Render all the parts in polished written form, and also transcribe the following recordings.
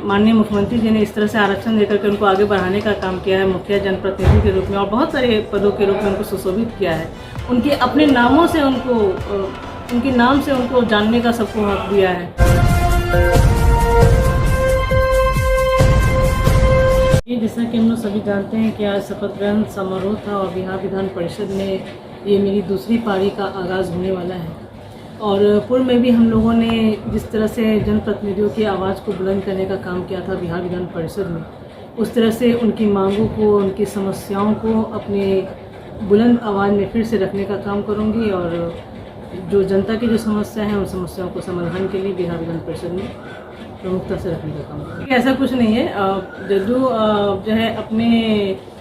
माननीय मुख्यमंत्री जी ने इस तरह से आरक्षण देकर के उनको आगे बढ़ाने का काम किया है, मुखिया जनप्रतिनिधि के रूप में और बहुत सारे पदों के रूप में उनको सुशोभित किया है। उनके अपने नामों से उनके नाम से उनको जानने का सबको हक दिया है। ये जैसा कि हम लोग सभी जानते हैं कि आज शपथ ग्रहण समारोह था और बिहार विधान परिषद में ये मेरी दूसरी पारी का आगाज़ होने वाला है। और पूर्व में भी हम लोगों ने जिस तरह से जनप्रतिनिधियों की आवाज़ को बुलंद करने का काम किया था बिहार विधान परिषद में, उस तरह से उनकी मांगों को, उनकी समस्याओं को अपने बुलंद आवाज़ में फिर से रखने का काम करूंगी और जो जनता की जो समस्या है उन समस्याओं को समाधान के लिए बिहार विधान परिषद में प्रमुखता से रखने का काम करूँगी। ऐसा कुछ नहीं है, जो है अपने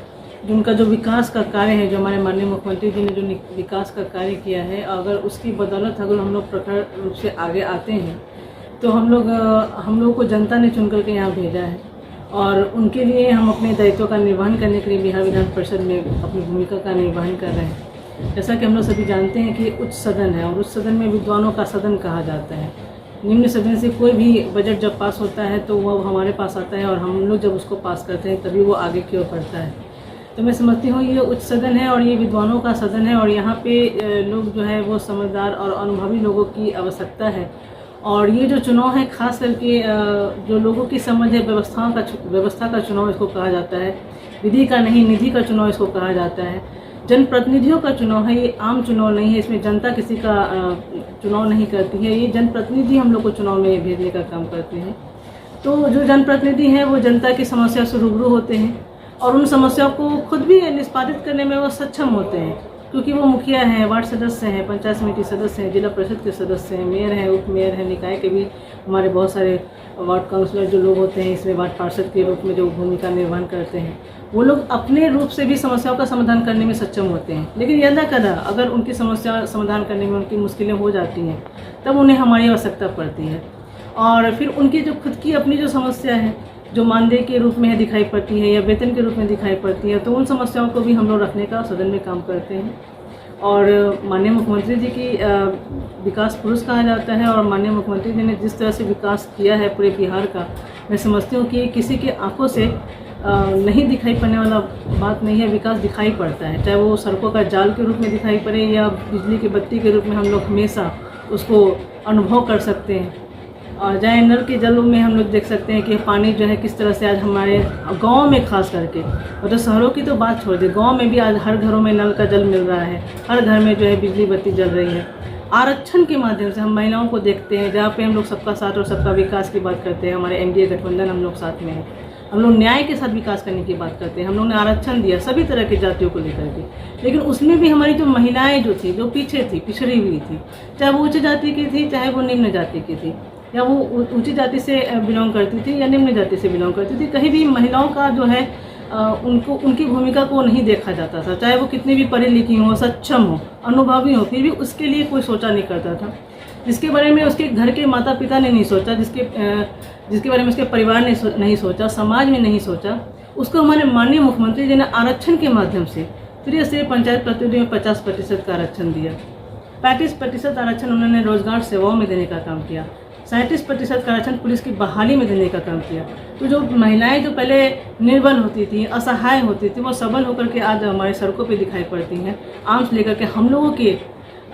उनका जो विकास का कार्य है, जो हमारे माननीय मुख्यमंत्री जी ने जो विकास का कार्य किया है, अगर उसकी बदौलत अगर हम लोग प्रखर रूप से आगे आते हैं तो हम लोगों को जनता ने चुन करके यहाँ भेजा है और उनके लिए हम अपने दायित्व का निर्वहन करने के लिए बिहार विधान परिषद में अपनी भूमिका का निर्वहन कर रहे हैं। जैसा कि हम लोग सभी जानते हैं कि उच्च सदन है और उच्च सदन में विद्वानों का सदन कहा जाता है। निम्न सदन से कोई भी बजट जब पास होता है तो वह हमारे पास आता है और हम लोग जब उसको पास करते हैं तभी वो आगे की ओर बढ़ता है। तो मैं समझती हूँ ये उच्च सदन है और ये विद्वानों का सदन है और यहाँ पे लोग जो है वो समझदार और अनुभवी लोगों की आवश्यकता है। और ये जो चुनाव है खास करके जो लोगों की समझ है, व्यवस्था का चुनाव इसको कहा जाता है, विधि का नहीं निधि का चुनाव इसको कहा जाता है। जनप्रतिनिधियों का चुनाव है, ये आम चुनाव नहीं है, इसमें जनता किसी का चुनाव नहीं करती है, ये जनप्रतिनिधि हम लोग को चुनाव में भेजने का काम करते हैं। तो जो जनप्रतिनिधि हैं वो जनता की समस्या से रूबरू होते हैं और उन समस्याओं को खुद भी निष्पादित करने में वो सक्षम होते हैं, क्योंकि वो मुखिया हैं, वार्ड सदस्य हैं, पंचायत समिति सदस्य हैं, जिला परिषद के सदस्य हैं, मेयर हैं, उप मेयर हैं, निकाय के भी हमारे बहुत सारे वार्ड काउंसलर जो लोग होते हैं इसमें वार्ड पार्षद के रूप में जो भूमिका निर्वहन करते हैं, वो लोग अपने रूप से भी समस्याओं का समाधान करने में सक्षम होते हैं। लेकिन यदा कदा अगर उनकी समस्या समाधान करने में उनकी मुश्किलें हो जाती हैं तब उन्हें हमारी आवश्यकता पड़ती है और फिर उनकी जो खुद की अपनी जो समस्या है, जो मानदेय के रूप में दिखाई पड़ती है या वेतन के रूप में दिखाई पड़ती है, तो उन समस्याओं को भी हम लोग रखने का सदन में काम करते हैं। और माननीय मुख्यमंत्री जी की विकास पुरुष कहा जाता है और माननीय मुख्यमंत्री जी ने जिस तरह से विकास किया है पूरे बिहार का, मैं समझती हूँ कि किसी के आंखों से नहीं दिखाई पड़ने वाला बात नहीं है, विकास दिखाई पड़ता है, चाहे वो सड़कों का जाल के रूप में दिखाई पड़े या बिजली की बत्ती के रूप में हम लोग हमेशा उसको अनुभव कर सकते हैं। और चाहे नल के जल में हम लोग देख सकते हैं कि पानी जो है किस तरह से आज हमारे गांव में खास करके, और तो शहरों की तो बात छोड़ दे, गांव में भी आज हर घरों में नल का जल मिल रहा है, हर घर में जो है बिजली बत्ती जल रही है। आरक्षण के माध्यम से हम महिलाओं को देखते हैं, जहाँ पे हम लोग सबका साथ और सबका विकास की बात करते हैं, हमारे एनडीए गठबंधन हम लोग साथ में है, हम लोग न्याय के साथ विकास करने की बात करते हैं, हम लोग ने आरक्षण दिया सभी तरह की जातियों को लेकर के, लेकिन उसमें भी हमारी जो महिलाएं जो थी, जो पीछे थी, पिछड़ी हुई थी, चाहे वो उच्च जाति की थी, चाहे वो निम्न जाति की थी, या वो ऊंची जाति से बिलोंग करती थी या निम्न जाति से बिलोंग करती थी, कहीं भी महिलाओं का जो है उनकी भूमिका को नहीं देखा जाता था, चाहे वो कितनी भी पढ़ी लिखी हो, सक्षम हो, अनुभवी हो, फिर भी उसके लिए कोई सोचा नहीं करता था। जिसके बारे में उसके घर के माता पिता ने नहीं सोचा, जिसके बारे में उसके परिवार ने नहीं सोचा, समाज में नहीं सोचा, उसको हमारे माननीय मुख्यमंत्री जी ने आरक्षण के माध्यम से फिर से पंचायत प्रतिनिधियों में 50% का आरक्षण दिया। 35% आरक्षण उन्होंने रोजगार सेवाओं में देने का काम किया। 37% का आरक्षण पुलिस की बहाली में देने का काम किया। तो जो महिलाएं जो पहले निर्बल होती थी, असहाय होती थी, वो सबल होकर के आज हमारे सड़कों पे दिखाई पड़ती हैं, आर्म्स लेकर के हम लोगों के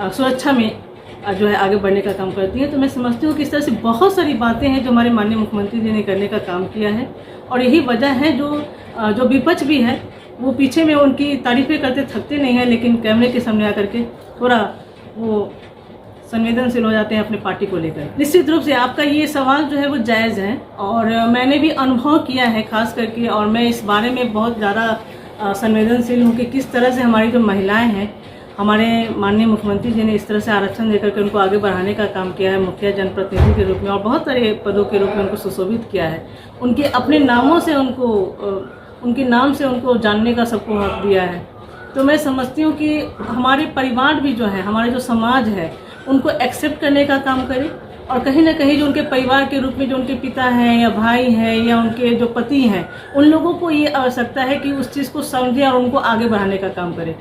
सुरक्षा में जो है आगे बढ़ने का काम करती हैं। तो मैं समझती हूँ कि इस तरह से बहुत सारी बातें हैं जो हमारे माननीय मुख्यमंत्री जी ने करने का काम किया है और यही वजह है जो विपक्ष भी है वो पीछे में उनकी तारीफें करते थकते नहीं हैं, लेकिन कैमरे के सामने आकर के थोड़ा वो संवेदनशील हो जाते हैं अपने पार्टी को लेकर। निश्चित रूप से आपका ये सवाल जो है वो जायज़ है और मैंने भी अनुभव किया है खास करके, और मैं इस बारे में बहुत ज़्यादा संवेदनशील हूँ कि किस तरह से हमारी जो महिलाएं हैं, हमारे माननीय मुख्यमंत्री जी ने इस तरह से आरक्षण देकर के उनको आगे बढ़ाने का काम किया है, मुखिया जनप्रतिनिधि के रूप में और बहुत सारे पदों के रूप में उनको सुशोभित किया है। उनके अपने नामों से उनके नाम से उनको जानने का सबको हक दिया है। तो मैं समझती हूँ कि हमारे परिवार भी जो है, हमारे जो समाज है, उनको एक्सेप्ट करने का काम करे और कहीं ना कहीं जो उनके परिवार के रूप में जो उनके पिता हैं या भाई हैं या उनके जो पति हैं, उन लोगों को ये आवश्यकता है कि उस चीज़ को समझे और उनको आगे बढ़ाने का काम करे।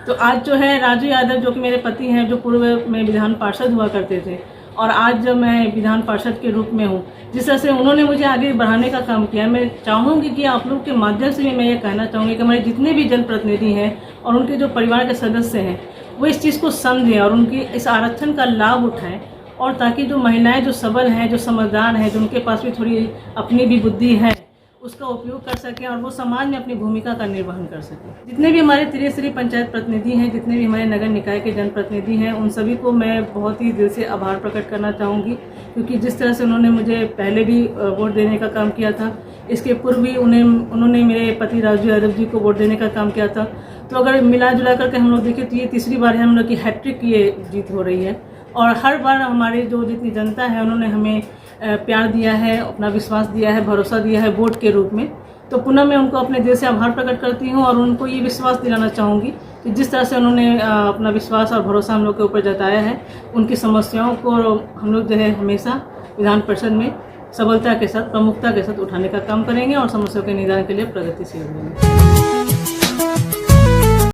तो आज जो है राजू यादव जो कि मेरे पति हैं, जो पूर्व में विधान पार्षद हुआ करते थे और आज जब मैं विधान पार्षद के रूप में हूँ, जिस तरह से उन्होंने मुझे आगे बढ़ाने का काम किया, मैं चाहूँगी कि आप लोग के माध्यम से भी मैं ये कहना चाहूँगी कि हमारे जितने भी जनप्रतिनिधि हैं और उनके जो परिवार के सदस्य हैं वो इस चीज़ को समझें और उनकी इस आरक्षण का लाभ उठाएं, और ताकि जो महिलाएं जो सबल हैं, जो समझदार हैं, जो उनके पास भी थोड़ी अपनी भी बुद्धि है, उसका उपयोग कर सकें और वो समाज में अपनी भूमिका का निर्वहन कर सकें। जितने भी हमारे त्रिस्तरीय पंचायत प्रतिनिधि हैं, जितने भी हमारे नगर निकाय के जनप्रतिनिधि हैं, उन सभी को मैं बहुत ही दिल से आभार प्रकट करना चाहूँगी, क्योंकि जिस तरह से उन्होंने मुझे पहले भी वोट देने का काम किया था, इसके पूर्व भी उन्होंने मेरे पति राजू यादव जी को वोट देने का काम किया था। तो अगर मिला जुला करके हम लोग देखें तो ये तीसरी बार हम लोग की हैट्रिक ये जीत हो रही है, और हर बार हमारी जो जितनी जनता है उन्होंने हमें प्यार दिया है, अपना विश्वास दिया है, भरोसा दिया है वोट के रूप में। तो पुनः मैं उनको अपने दिल से आभार प्रकट करती हूँ और उनको ये विश्वास दिलाना चाहूँगी कि जिस तरह से उन्होंने अपना विश्वास और भरोसा हम लोग के ऊपर जताया है, उनकी समस्याओं को हम लोग जो है हमेशा विधान परिषद में सबलता के साथ, प्रमुखता के साथ उठाने का काम करेंगे और समस्याओं के निदान के लिए प्रगतिशील होंगे।